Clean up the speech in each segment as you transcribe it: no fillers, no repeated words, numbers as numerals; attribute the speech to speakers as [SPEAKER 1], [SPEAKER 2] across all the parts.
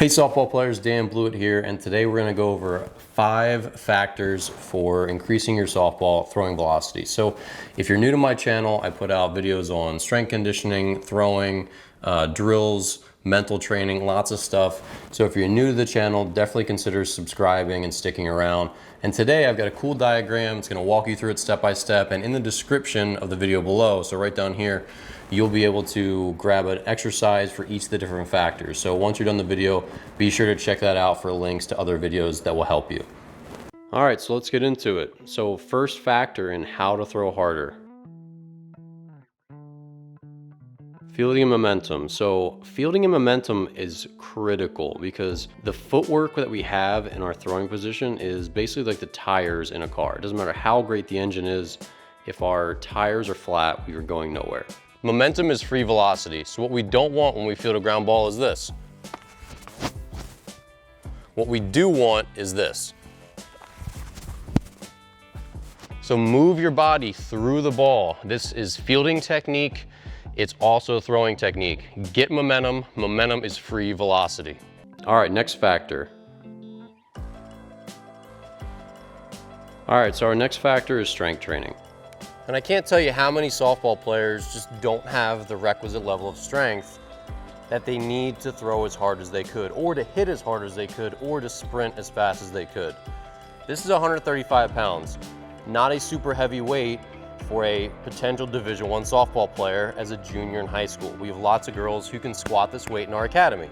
[SPEAKER 1] Hey softball players, Dan Blewett here, and today we're going to go over 5 factors for increasing your softball throwing velocity. So if you're new to my channel, I put out videos on strength conditioning, throwing, drills, mental training, lots of stuff. So if you're new to the channel, definitely consider subscribing and sticking around. And today I've got a cool diagram. It's going to walk you through it step by step, and in the description of the video below, so right down here, you'll be able to grab an exercise for each of the different factors. So once you're done the video, be sure to check that out for links to other videos that will help you. All right, so let's get into it. So first factor in how to throw harder. Fielding and momentum. So fielding and momentum is critical because the footwork that we have in our throwing position is basically like the tires in a car. It doesn't matter how great the engine is, if our tires are flat, we are going nowhere. Momentum is free velocity. So what we don't want when we field a ground ball is this. What we do want is this. So move your body through the ball. This is fielding technique. It's also throwing technique. Get momentum. Momentum is free velocity. All right, next factor. All right, so our next factor is strength training. And I can't tell you how many softball players just don't have the requisite level of strength that they need to throw as hard as they could, or to hit as hard as they could, or to sprint as fast as they could. This is 135 pounds, not a super heavy weight for a potential Division I softball player as a junior in high school. We have lots of girls who can squat this weight in our academy,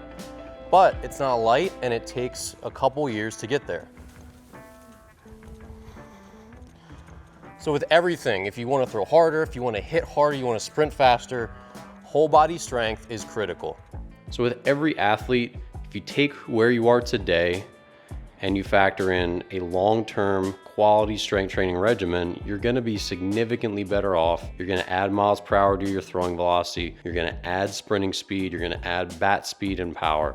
[SPEAKER 1] but it's not light and it takes a couple years to get there. So with everything, if you want to throw harder, if you want to hit harder, you want to sprint faster, whole body strength is critical. So with every athlete, if you take where you are today and you factor in a long-term quality strength training regimen, you're going to be significantly better off. You're going to add miles per hour to your throwing velocity. You're going to add sprinting speed. You're going to add bat speed and power.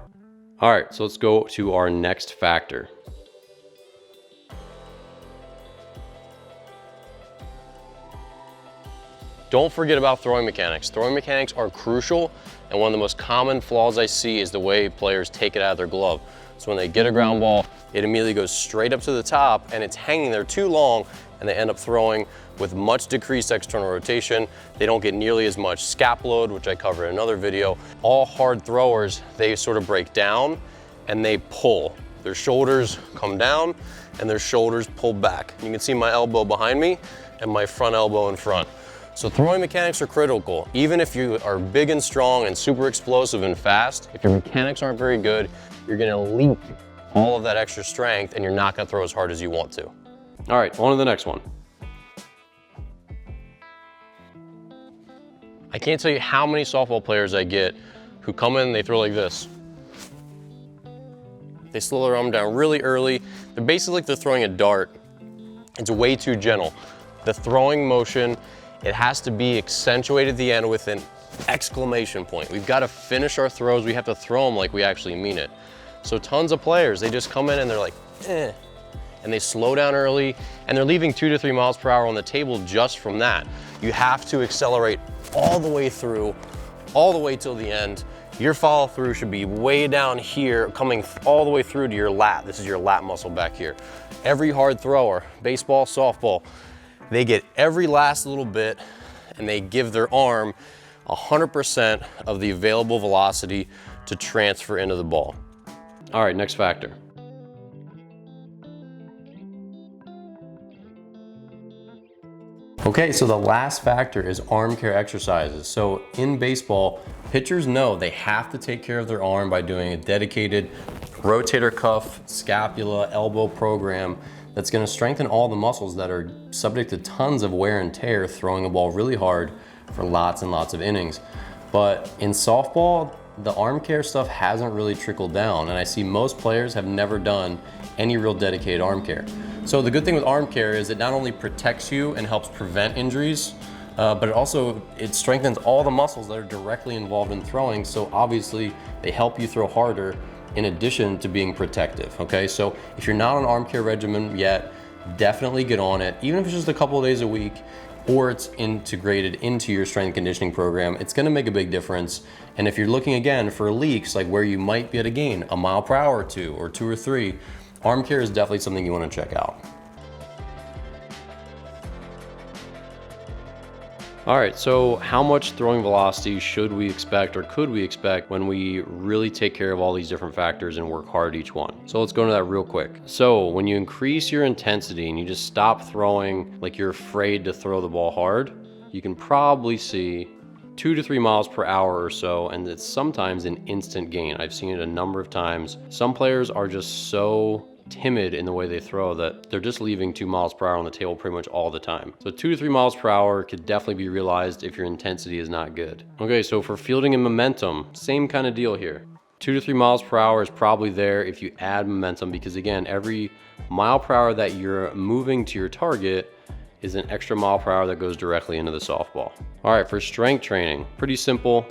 [SPEAKER 1] All right, so let's go to our next factor. Don't forget about throwing mechanics. Throwing mechanics are crucial, and one of the most common flaws I see is the way players take it out of their glove. So when they get a ground ball, it immediately goes straight up to the top and it's hanging there too long, and they end up throwing with much decreased external rotation. They don't get nearly as much scap load, which I covered in another video. All hard throwers, they sort of break down and they pull. Their shoulders come down and their shoulders pull back. You can see my elbow behind me and my front elbow in front. So throwing mechanics are critical. Even if you are big and strong and super explosive and fast, if your mechanics aren't very good, you're gonna leak all of that extra strength and you're not gonna throw as hard as you want to. All right, on to the next one. I can't tell you how many softball players I get who come in and they throw like this. They slow their arm down really early. They're basically like they're throwing a dart. It's way too gentle. The throwing motion, it has to be accentuated at the end with an exclamation point. We've got to finish our throws. We have to throw them like we actually mean it. So tons of players, they just come in and they're like, eh, and they slow down early, and they're leaving 2 to 3 miles per hour on the table just from that. You have to accelerate all the way through, all the way till the end. Your follow through should be way down here, coming all the way through to your lat. This is your lat muscle back here. Every hard thrower, baseball, softball, they get every last little bit and they give their arm 100% of the available velocity to transfer into the ball. All right, next factor. Okay, so the last factor is arm care exercises. So in baseball, pitchers know they have to take care of their arm by doing a dedicated rotator cuff, scapula, elbow program that's going to strengthen all the muscles that are subject to tons of wear and tear throwing a ball really hard for lots and lots of innings. But in softball, the arm care stuff hasn't really trickled down, and I see most players have never done any real dedicated arm care. So the good thing with arm care is it not only protects you and helps prevent injuries, but it strengthens all the muscles that are directly involved in throwing, so obviously they help you throw harder in addition to being protective, okay? So if you're not on an arm care regimen yet, definitely get on it. Even if it's just a couple of days a week, or it's integrated into your strength conditioning program, it's gonna make a big difference. And if you're looking again for leaks, like where you might be able to gain a mile per hour or 2 or 3, arm care is definitely something you wanna check out. All right, so how much throwing velocity should we expect or could we expect when we really take care of all these different factors and work hard each one? So let's go into that real quick. So when you increase your intensity and you just stop throwing like you're afraid to throw the ball hard, you can probably see 2 to 3 miles per hour or so, and it's sometimes an instant gain. I've seen it a number of times. Some players are just so timid in the way they throw that they're just leaving 2 miles per hour on the table pretty much all the time. So 2 to 3 miles per hour could definitely be realized if your intensity is not good. Okay, so for fielding and momentum, same kind of deal here. 2 to 3 miles per hour is probably there if you add momentum, because again, every mile per hour that you're moving to your target is an extra mile per hour that goes directly into the softball. All right, for strength training, pretty simple.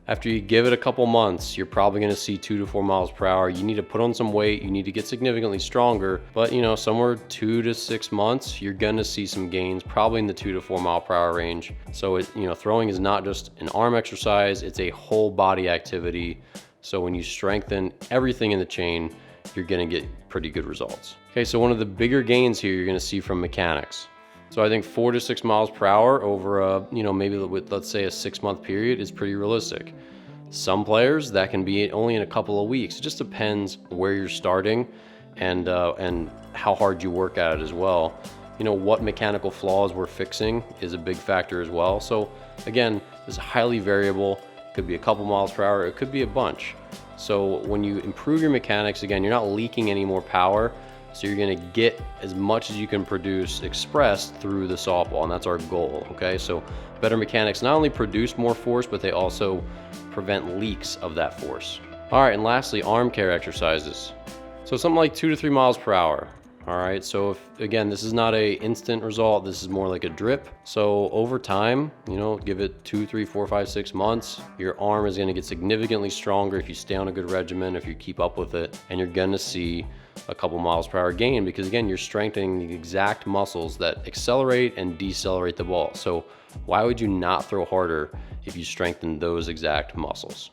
[SPEAKER 1] After you give it a couple months, you're probably gonna see 2 to 4 miles per hour. You need to put on some weight, you need to get significantly stronger, but you know, somewhere 2 to 6 months, you're gonna see some gains, probably in the 2 to 4 mile per hour range. So throwing is not just an arm exercise, it's a whole body activity. So when you strengthen everything in the chain, you're gonna get pretty good results. Okay, so one of the bigger gains here you're gonna see from mechanics. So I think 4 to 6 miles per hour over a, maybe with, let's say, a 6-month period is pretty realistic. Some players, that can be only in a couple of weeks. It just depends where you're starting and how hard you work at it as well. What mechanical flaws we're fixing is a big factor as well. So again, it's highly variable. It could be a couple miles per hour, it could be a bunch. So when you improve your mechanics, again, you're not leaking any more power. So you're gonna get as much as you can produce expressed through the softball, and that's our goal, okay? So better mechanics not only produce more force, but they also prevent leaks of that force. All right, and lastly, arm care exercises. So something like 2 to 3 miles per hour. All right, so again, this is not a instant result, this is more like a drip. So over time, give it 2, 3, 4, 5, 6 months, your arm is gonna get significantly stronger if you stay on a good regimen, if you keep up with it, and you're gonna see a couple miles per hour gain, because again, you're strengthening the exact muscles that accelerate and decelerate the ball. So why would you not throw harder if you strengthen those exact muscles?